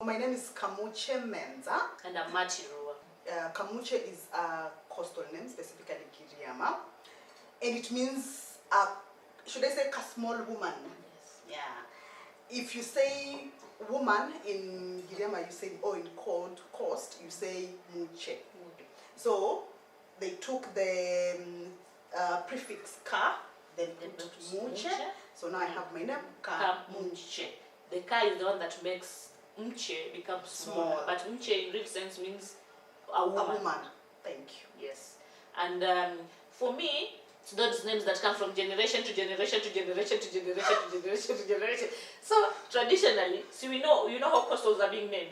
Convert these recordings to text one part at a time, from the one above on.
My name is Kamuche Menza. And I'm Matirua. Kamuche is a coastal name, specifically Giriama. And it means, should I say, a small woman? Yes. Yeah. If you say woman in Giriama, you say, or in coast, you say Muche. So they took the prefix ka, then put Muche. So now I have my name, Kamuche. The ka is the one that makes Mche become small. But Mche in real sense means a woman. A woman. Thank you. Yes. And for me, it's those names that come from generation to generation to generation to generation to generation to generation. So traditionally, you know how coastals are being named.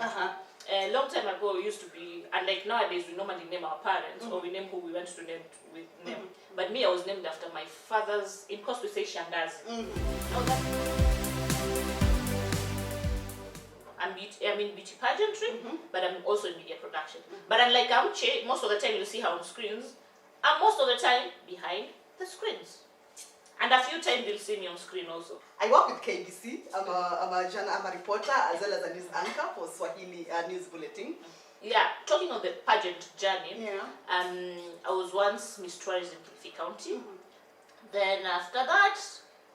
A long time ago, it used to be, and like nowadays, we normally name our parents or we name who we want to name with name. But me, I was named after my father's. In course, we say Shangazi. I'm in beauty pageantry, but I'm also in media production. But unlike Amche, most of the time you'll see her on screens, and most of the time behind the screens. And a few times you'll see me on screen also. I work with KBC. I'm a reporter as well as a news anchor for Swahili News Bulletin. Yeah, talking of the pageant journey, I was once Miss Tourism Kilifi County. Then after that,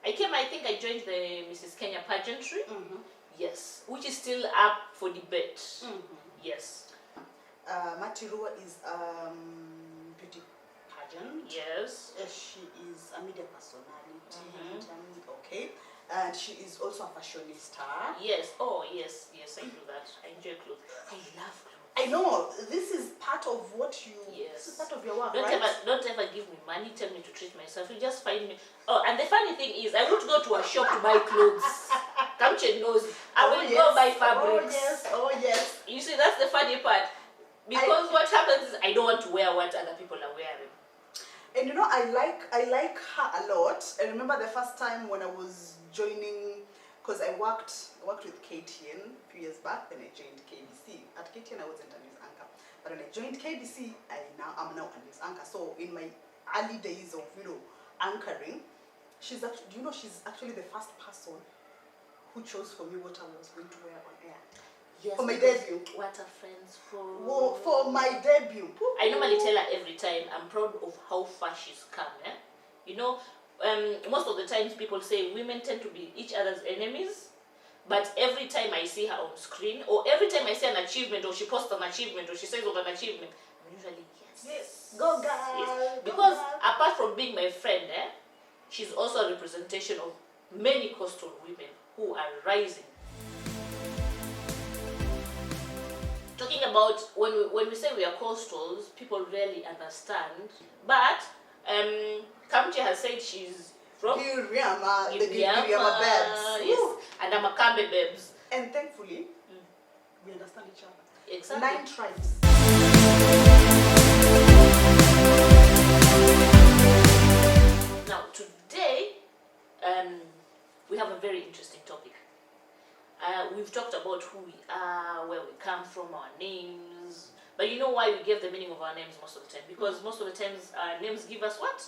I think I joined the Mrs. Kenya pageantry. Yes, which is still up for debate. Yes. Matirua is beauty pageant. Yes. She is a media personality. Okay. And she is also a fashionista. Yes. Oh, yes. Yes, I do that. I enjoy clothes. I love clothes. I know. This is part of what you... Yes. This is part of your work, don't ever give me money, tell me to treat myself. You just find me... Oh, and the funny thing is, I won't go to a shop to buy clothes. Kamche knows. I will go buy fabrics. Oh, yes. You see, that's the funny part. Because what happens is, I don't want to wear what other people are wearing. And you know, I like her a lot. I remember the first time when I was joining, because I worked with KTN a few years back, then I joined KBC. At KTN, I wasn't a news anchor. But when I joined KBC, I'm now a news anchor. So in my early days of, anchoring, she's actually the first person who chose for me what I was going to wear on air. Yes, for my debut. What are friends for? Well, for my debut. I normally tell her every time, I'm proud of how far she's come. Most of the times people say women tend to be each other's enemies. But every time I see her on screen, or every time I see an achievement, or she posts an achievement, or she says of an achievement, I'm usually, yes. Go girl. Yes. Because apart from being my friend, she's also a representation of many coastal women who are rising. Talking about when we say we are coastals, people rarely understand. But Kamche has said she's from Giriama, the Giriama babes. Yes, and I'm a Kambe babes. And thankfully, we understand each other. Exactly. 9 tribes. Now today, we have a very interesting topic. We've talked about who we are, where we come from, our names. But you know why we give the meaning of our names most of the time? Because most of the times our names give us what?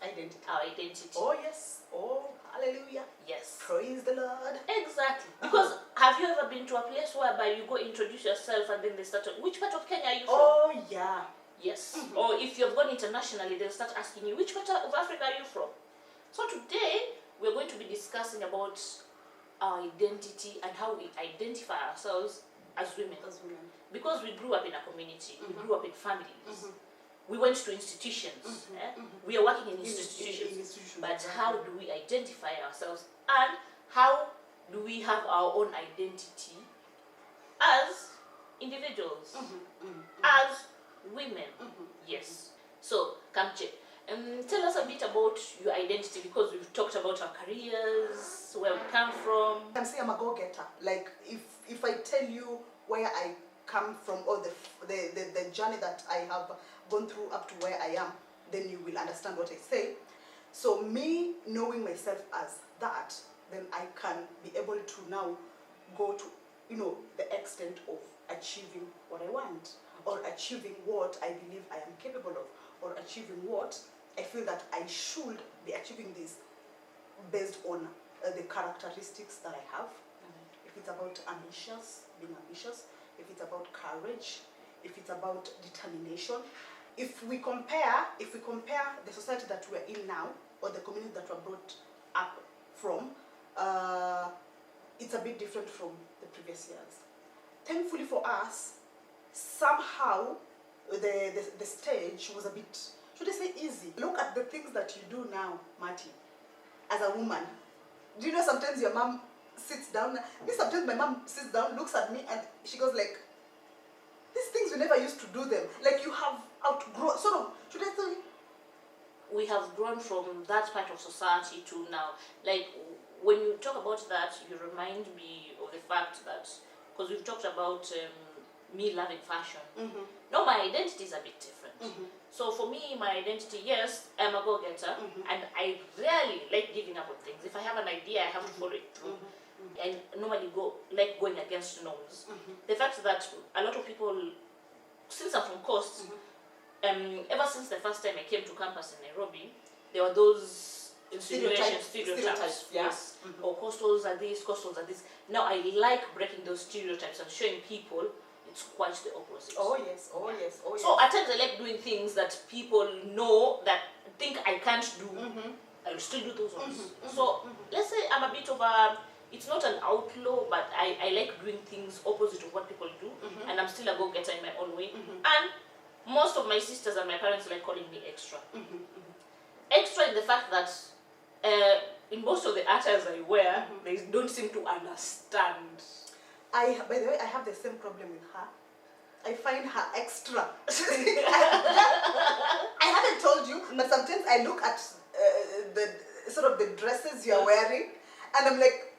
Identity. Our identity. Oh yes. Oh, hallelujah. Yes. Praise the Lord. Exactly. Because have you ever been to a place whereby you go introduce yourself and then they start talking, which part of Kenya are you from? Oh yeah. Yes. Or if you've gone internationally, they'll start asking you, which part of Africa are you from? So today, we're going to be discussing about our identity and how we identify ourselves as women. Because we grew up in a community, we grew up in families, we went to institutions, we are working in institutions, but how do we identify ourselves and how do we have our own identity as individuals, as women? Yes. So, Kamche, tell us a bit about your identity, because we've talked about our careers, where we come from. I can say I'm a go-getter. Like if I tell you where I come from or the journey that I have gone through up to where I am, then you will understand what I say. So me knowing myself as that, then I can be able to now go to the extent of achieving what I want, or achieving what I believe I am capable of, or achieving what I feel that I should be achieving this based on the characteristics that I have. If it's about being ambitious, if it's about courage, if it's about determination. If we compare the society that we're in now, or the community that we're brought up from, it's a bit different from the previous years. Thankfully for us, somehow the stage was a bit, should I say, easy. Look at the things that you do now, Marty, as a woman. Do you know sometimes your mom sits down, sometimes my mom sits down, looks at me, and she goes like, these things we never used to do them. Like you have outgrown, sort of, should I say? We have grown from that part of society to now. Like, when you talk about that, you remind me of the fact that, because we've talked about me loving fashion. Mm-hmm. Now my identity is a bit different. Mm-hmm. So for me, my identity, yes, I'm a go-getter, and I rarely like giving up on things. If I have an idea, I have to follow it through. And normally going against norms. The fact that a lot of people, since I'm from Coast, ever since the first time I came to campus in Nairobi, there were those stereotypes. Yeah. Yes. Or coastals are this, coastals are this. Now I like breaking those stereotypes and showing people it's quite the opposite. Oh yes, oh yes, oh yes. So at times I like doing things that people know that think I can't do. I will still do those ones. So let's say I'm a bit of a, it's not an outlaw, but I like doing things opposite of what people do, and I'm still a go-getter in my own way. And most of my sisters and my parents like calling me extra. Extra in the fact that in most of the attires I wear, they don't seem to understand. By the way, I have the same problem with her. I find her extra. I haven't told you, but sometimes I look at the sort of the dresses you're wearing, and I'm like,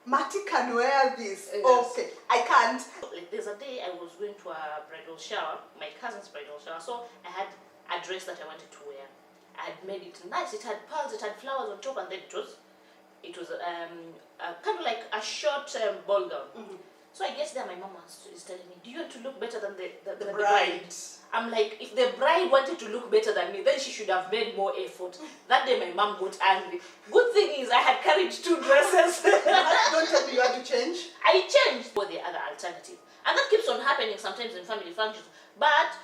Marty can wear this. Yes. Okay, I can't. Like there's a day I was going to a bridal shower, my cousin's bridal shower, so I had a dress that I wanted to wear. I had made it nice. It had pearls, it had flowers on top, and then it was kind of like a short ball gown. So I get there, my mom is telling me, do you want to look better than the bride? I'm like, if the bride wanted to look better than me, then she should have made more effort. That day my mom got angry. Good thing is I had carried 2 dresses. Don't tell me you had to change. I changed for the other alternative. And that keeps on happening sometimes in family functions. But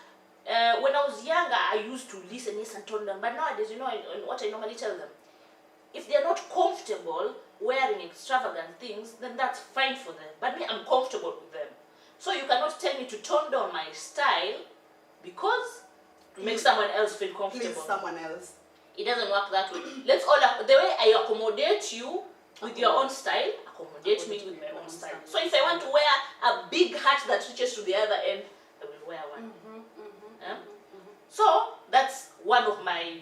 when I was younger, I used to listen, yes, and tone down. But nowadays, you know what I normally tell them? If they're not comfortable wearing extravagant things, then that's fine for them. But me, I'm comfortable with them. So you cannot tell me to tone down my style because to make someone else feel comfortable. Please, someone else. It doesn't work that way. Let's all, the way I accommodate you with your own style, accommodate me with my own style. So if I want to wear a big hat that reaches to the other end, I will wear one. So that's one of my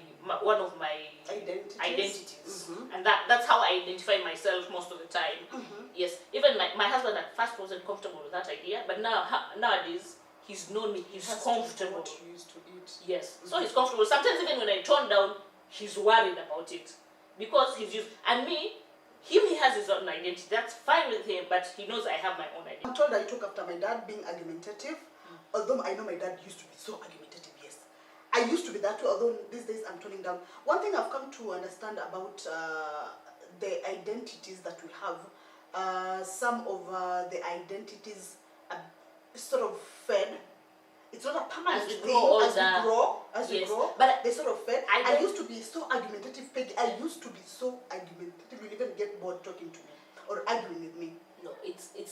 identities. And that's how I identify myself most of the time. Yes, even my husband at first wasn't comfortable with that idea, but nowadays he's known me, he's comfortable. What you used to eat. Yes, so he's comfortable. Sometimes even when I tone down, he's worried about it because he's used. And me, he has his own identity. That's fine with him, but he knows I have my own identity. I'm told I took after my dad being argumentative, although I know my dad used to be so argumentative. Yes, I used to be that way, although these days I'm toning down. One thing I've come to understand about the identities that we have, some of the identities are sort of fed. It's not a permanent thing as we grow, but they sort of fed. I used to be so argumentative, Peggy. I used to be so argumentative. You'll even get bored talking to me or arguing with me. No,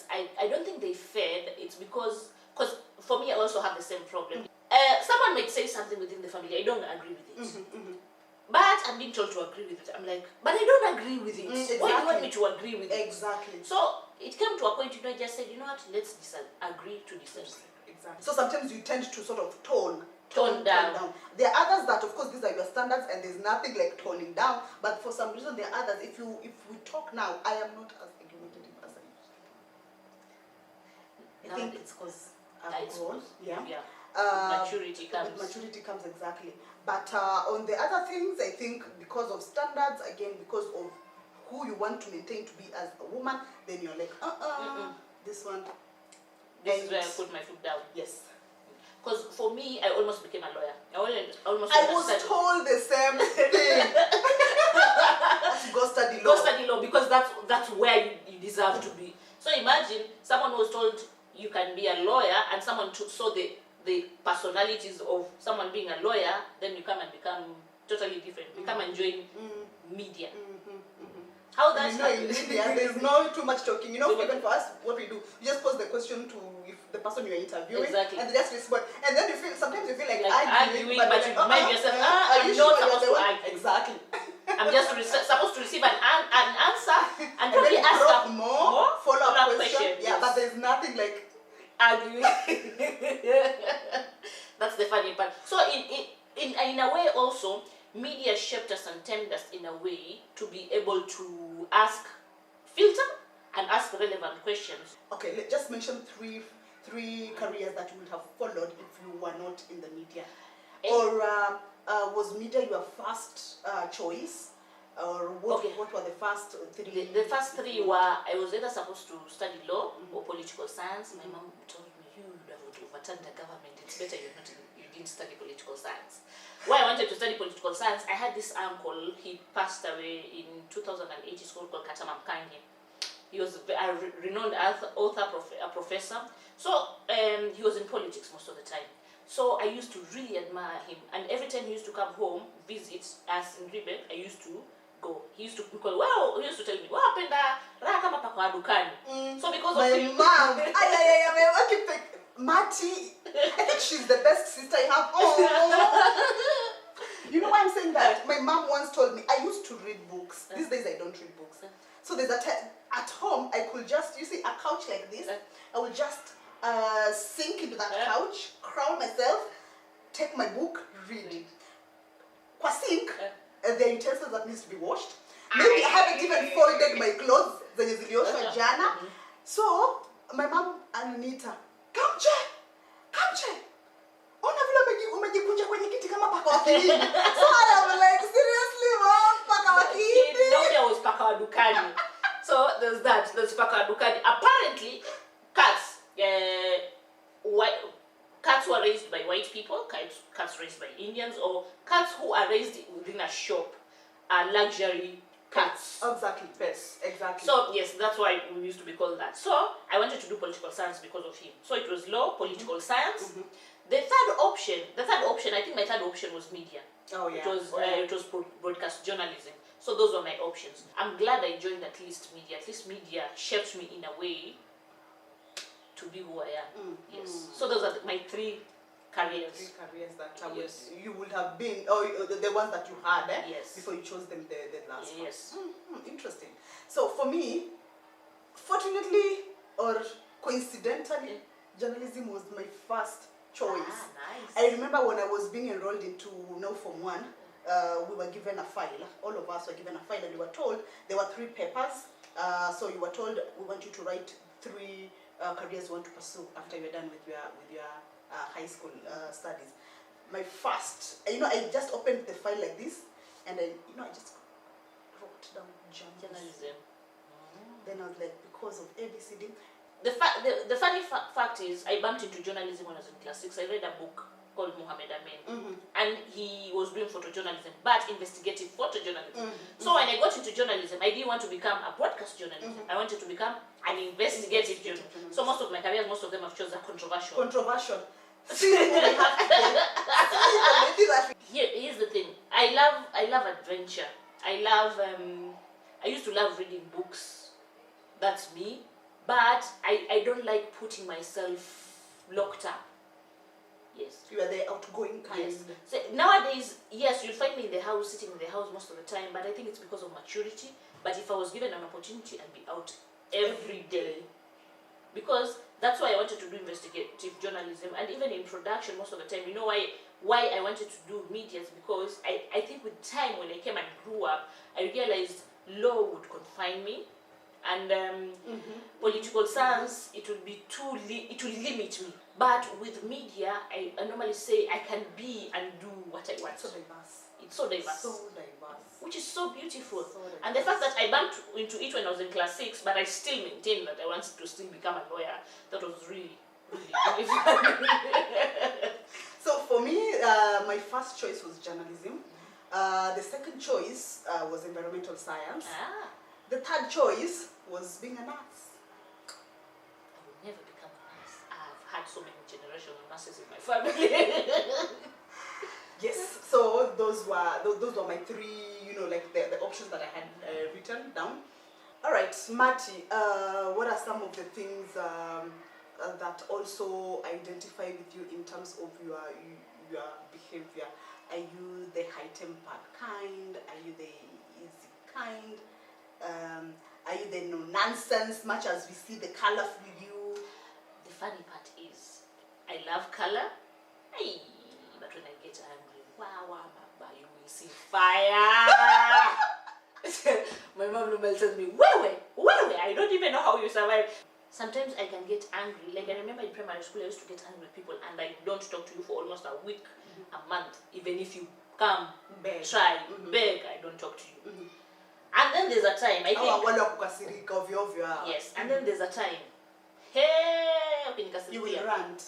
I don't think they fed. It's because for me I also have the same problem. Someone might say something within the family, I don't agree with it. But I'm being told to agree with it. I'm like, but I don't agree with it. Exactly. Why do you want me to agree with it? Exactly. So it came to a point, I just said, you know what, let's agree to disagree. Exactly. So sometimes you tend to sort of tone down. There are others that, of course, these are your standards, and there's nothing like toning down. But for some reason, there are others. If we talk now, I am not as argumentative as I used to be. I think it's because I've grown. Maturity comes. With maturity comes, exactly. But on the other things, I think because of standards, again, because of who you want to maintain to be as a woman, then you're like, this one. This is where I put my foot down. Yes. Because for me, I almost became a lawyer. I was told the same thing. Go study law. Go study law because that's where you deserve to be. So imagine someone was told you can be a lawyer, and someone saw the personalities of someone being a lawyer, then you come and become totally different. You come and join media. How that in media, there's no too much talking. Even for us, what we do, you just pose the question to the person you're interviewing, exactly. and they just respond. And then sometimes you feel like arguing, but you remind yourself, are I'm you not sure supposed to you're the one? argue. Exactly. I'm just supposed to receive an answer and probably then ask drop more follow-up question. Yeah, yes. but there's nothing like arguing. That's the funny part. So in a way also, media shaped us and tamed us in a way to be able to filter and ask relevant questions. Okay, let's just mention three careers that you would have followed if you were not in the media. Or was media your first choice? Or what were the first three? The first three were, I was either supposed to study law or political science. My mom told me, you have overturned the government, it's better you didn't study political science. Why I wanted to study political science, I had this uncle, he passed away in 2008, he's called Katamamkangi. He was a renowned author, a professor. So he was in politics most of the time. So I used to really admire him. And every time he used to come home, visit us in Ribe, I used to go. He used to tell me, "Wow, penda kama pakwa dukani." So because my of him, mom, I keep thinking, Marty, I think she's the best sister I have. Oh. You know why I'm saying that? My mom once told me, I used to read books. These days I don't read books. So there's at home, I could just, you see, a couch like this, I would just sink into that couch, crawl myself, take my book, read. Kwa sink, there are utensils that needs to be washed. Maybe I haven't even folded my clothes, zenye zilioshwa jana. So, my mom, Anita, kamche. Ona vile umejikunja kwenye kiti kama paka wa kihindi. So I am like, seriously, mom, paka wa kihindi? No, there was paka wa dukani. So there's that. There's paka wa dukani. Apparently, cats were raised by white people, cats raised by Indians, or cats who are raised within a shop are luxury cats. Exactly, yes, exactly. So yes, that's why we used to be called that. So I wanted to do political science because of him. So it was law, political science. The third option, I think my third option was media. Oh yeah. It was broadcast journalism. So those were my options. I'm glad I joined at least media. At least media shaped me in a way to be who I am. Yes. So those are my three careers. Three careers that you would have been, or the ones that you had before you chose them the last one. Yes. Interesting. So for me, fortunately or coincidentally, journalism was my first choice. Nice. I remember when I was being enrolled into Form 1, we were given a file. All of us were given a file, and we were told there were 3 papers. So you were told, we want you to write 3 careers you want to pursue after you're done with your high school studies. My first, I just opened the file like this, and I just wrote down journalism. Then I was like, because of ABCD. The funny fact is, I bumped into journalism when I was in class 6. I read a book called Muhammad Amin, and he was doing photojournalism, but investigative photojournalism. So when I got into journalism, I didn't want to become a broadcast journalist. I wanted to become an investigative journalist. So most of my careers, most of them I've chosen controversial. Here's the thing. I love adventure. I used to love reading books. That's me. But I don't like putting myself locked up. Yes. You are the outgoing kind. Yes. So nowadays, yes, you'll find me in the house, sitting in the house most of the time, but I think it's because of maturity. But if I was given an opportunity, I'd be out every day. Because that's why I wanted to do investigative journalism, and even in production most of the time. You know why I wanted to do media is because I think with time, when I came and grew up, I realized law would confine me. And political science, it will limit me. But with media, I normally say I can be and do what I want. It's so diverse. Which is so beautiful. And the fact that I bumped into it when I was in class 6, but I still maintain that I wanted to still become a lawyer, that was really, really fun. So for me, my first choice was journalism. The second choice was environmental science. The third choice was being a nurse. never become a nurse. I've had so many generational nurses in my family. Yes, so those were my three, like the options that I had written down. All right, Marty, what are some of the things that also identify with you in terms of your behavior? Are you the high-tempered kind? Are you the easy kind? Are you the no-nonsense, much as we see the colorful you? The funny part is, I love color. Hey, but when I get angry, wow, you will see fire. My mom normally tells me, wait, I don't even know how you survive. Sometimes I can get angry. Like I remember in primary school, I used to get angry with people and I don't talk to you for almost a week, a month. Even if you come, Beg. try, beg, I don't talk to you. And then there's a time, I think... Yes, and then there's a time. Hey, you will rant.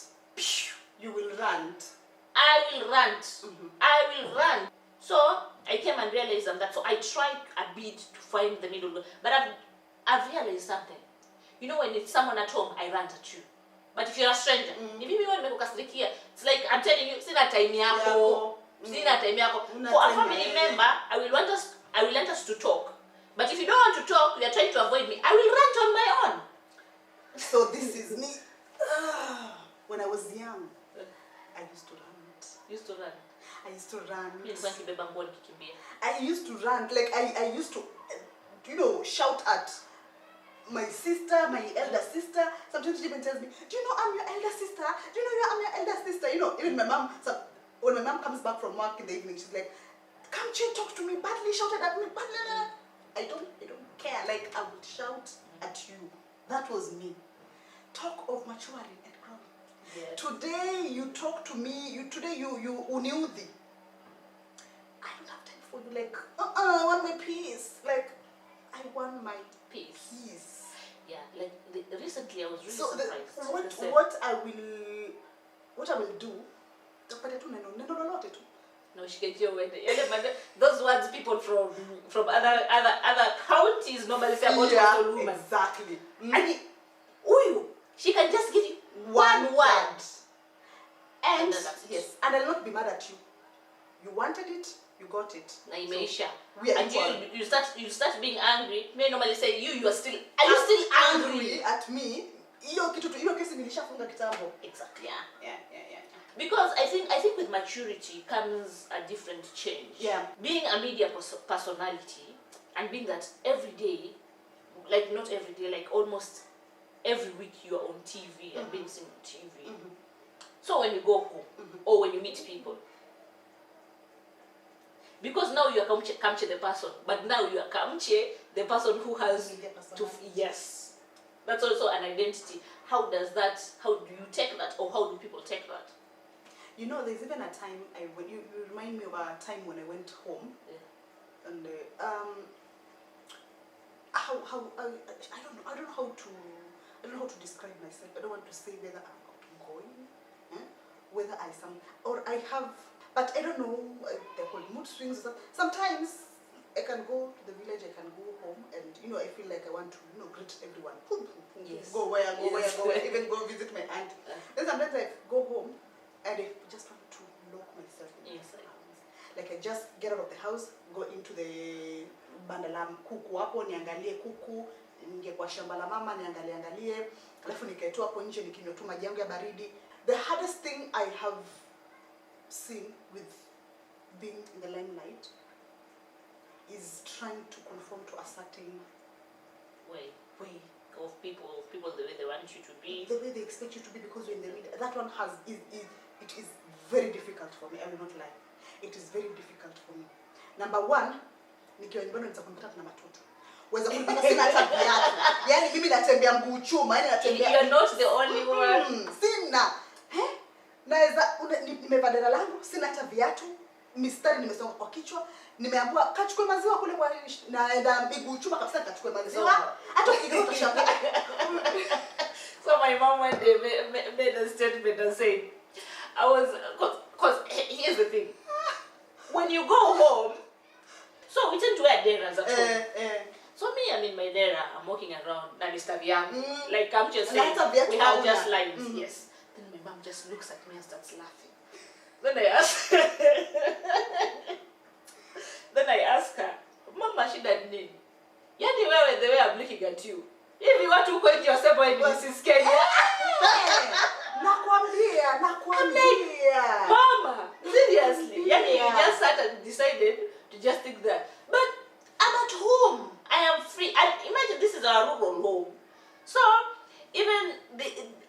You will rant. I will rant. I will rant. So I came and realized that. So I tried a bit to find the middle, but I've realized something. You know, when it's someone at home, I rant at you. But if you're a stranger, it's like I'm telling you, sina time yako. For a family member, I will want us to talk. But if you don't want to talk, you are trying to avoid me, I will rant on my own. So this is me. When I was young, I used to rant. I used to rant. I used to rant. Like I used to, shout at my sister, my elder sister. Sometimes she even tells me, do you know I'm your elder sister? Do you know I'm your elder sister? Even my mom, when my mom comes back from work in the evening, she's like, come Che, talk to me, badly shouted at me, badly. I don't care. Like I would shout at you. That was me. Talk of maturing and growing. Yeah. Today you talk to me. You knew the. I don't have time for you. Like I want my peace. Like I want my peace. Yeah. Like recently, I was really surprised. What I will do. No, she can hear when those words people from other counties normally say about a woman. Exactly. And she can just give you one word. And yes, and I'll not be mad at you. You wanted it, you got it. Naimeisha. We are and you start being angry. May normally say you are still angry at me. Exactly. Yeah. Because I think with maturity comes a different change. Yeah. Being a media personality and being that every day, like not every day, like almost every week you are on TV and being seen on TV. So when you go home or when you meet people, because now you are Kamche the person, but now you are Kamche the person who has to yes. That's also an identity. How do you take that, or how do people take that? There's even a time you remind me of a time when I went home, and I don't know how to describe myself. I don't want to say whether I'm outgoing, whether I have, but I don't know. They're called mood swings. Sometimes I can go to the village, I can go home, and I feel like I want to greet everyone. Yes. Go where, even go visit my aunt. Then sometimes I go home and I just want to lock myself inside. Like I just get out of the house, go into the banda la kuku hapo, niangalie kuku, ninge kwa shamba la mama, niangalie, alafu nikaetoa hapo nje nikinywa tu maji yangu ya baridi. The hardest thing I have seen with being in the limelight is trying to conform to a certain way of people the way they want you to be, the way they expect you to be, because you're in the media. That one it is very difficult for me. I will not lie. It is very difficult for me. Number one, nikiwa nyumbani nitakumpata na matoto. Weza kunipata sina hata viatu. Yaani mimi natembea mguu chuma, yaani natembea. You're not the only one. Sina. Naweza nimevaa dera langu, sina hata viatu. Mistari nimesonga kwa kichwa. Nimeambiwa kachukue maziwa kule kwa naenda miguu chuma kabisa, kachukue maziwa. Hata ukigeuka utashangaa. So my mom one day made a statement and said, because here's the thing. When you go home, so we tend to wear deras at home. So me, I'm in my dera, I'm walking around, and it's Mm. like I'm just saying, we have just lines, yes. Then my mom just looks at me and starts laughing. Then I ask, her, Mama, shida nini? Yani wewe, the way I'm looking at you, if you want to go into yourself in Mrs. Kenya, nakwambia. Mama, seriously, yani you just sat and decided to just think that. But I'm at home. I am free. And imagine this is our rural home. So even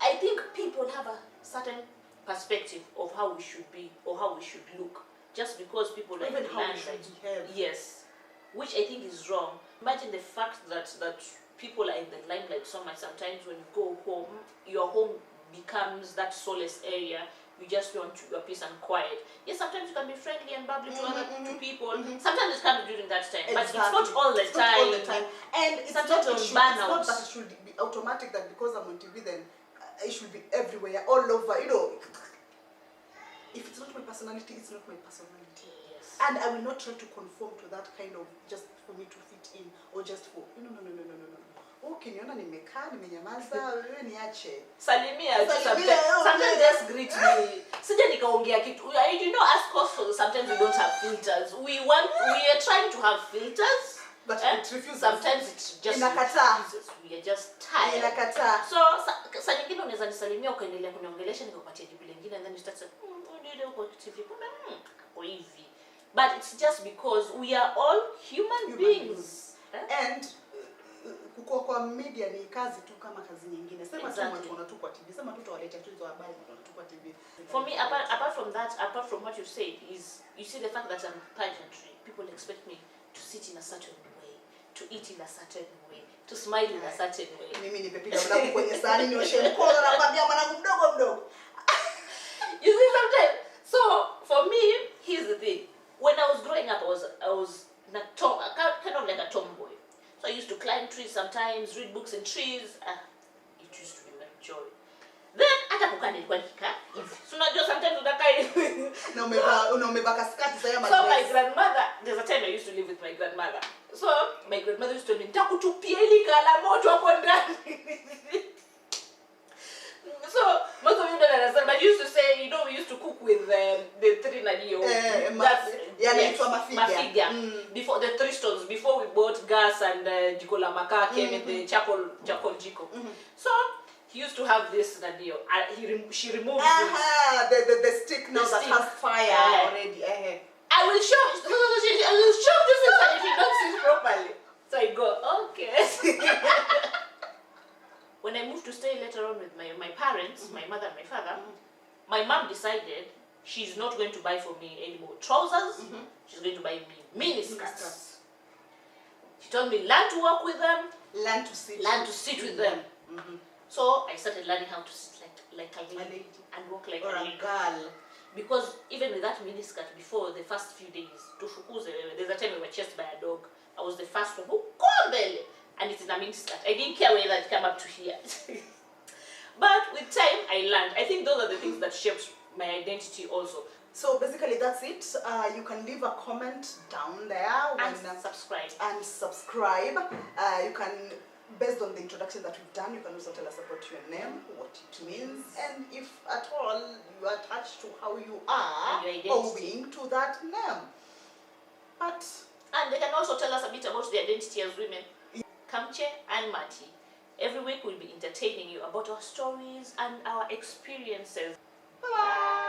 I think people have a certain perspective of how we should be or how we should look, just because people are Even in the how we limelight. should behave. Yes, which I think is wrong. Imagine the fact that people are in the limelight so much. Sometimes when you go home, your home becomes that solace area. You just want your peace and quiet. Yes, sometimes you can be friendly and bubbly to other to people. Sometimes it can be during that time, but it's not all the time. Not all the time. And it's Sometimes not, on it's burnout. not that it should be automatic that because I'm on TV then it should be everywhere, all over. You know, if it's not my personality, it's not my personality. Yes. And I will not try to conform to that kind of just for me to fit in or just for no. Ukiniona nimekaa nimenyamaza wewe niache. Salimia sometimes just greet me. Sija nikaongea kitu. You know, as couples sometimes we don't have filters. We are trying to have filters. But it refuses. Sometimes it's just refuses. We are just tired. Inakataa. So saa nyingine unaweza nisalimia ukaendelea kuniongelesha nikakupatia jibu lingine and then you start saying ndio uko TV kumbe kwa hivi. But it's just because we are all human beings. And kwa media ni kazi tu kama kazi nyingine. Sema tu watu wanatupa TV. Sema tu tawaletea tu hizo habari wanatupa TV. For me, apart from that, apart from what you said, is you see the fact that I'm pageantry. People expect me to sit in a certain way, to eat in a certain way, to smile in a certain way. Mimi nipepiga mlango kwenye sahani nioshe mkono na kwambia mwanangu mdogo. You see sometimes. So for me, here's the thing. When I was growing up, I was kind of like a tomboy. So I used to climb trees sometimes, read books in trees. It used to be my joy. Then hata kukaa nilikuwa nikikaa hivi. So unajua sometimes unakaa hivi. Na umevaa kaskati sasa So my grandmother, there's a time I used to live with my grandmother. So my grandmother used to tell me, nitakutupia ili kala moto hapo ndani. So most of you don't understand, but you used to say, you know, we used to cook with the three nadio. Mafiga. Before the 3 stones, before we bought gas and jiko la makaa came in the charcoal jiko. So he used to have this nadio. She removed the stick now that has fire already. I will show this inside if you don't see it properly. So I go, okay. When I moved to stay later on with my parents, my mother and my father, my mom decided she's not going to buy for me any more trousers. She's going to buy me mini skirts. She told me, learn to work with them, learn to sit with them. So I started learning how to sit like a lady and walk like a girl. Because even with that mini skirt, before the first few days, there's a time we were chased by a dog. I was the first one who called belly. And it's in a mini skirt. I didn't care whether it came up to here. But with time, I learned. I think those are the things that shaped my identity also. So basically that's it. You can leave a comment down there. And subscribe. You can, based on the introduction that we've done, you can also tell us about your name, what it means, and if at all you are attached to how you are owing to that name. And they can also tell us a bit about their identity as women. Kamche and Mati. Every week we'll be entertaining you about our stories and our experiences. Bye!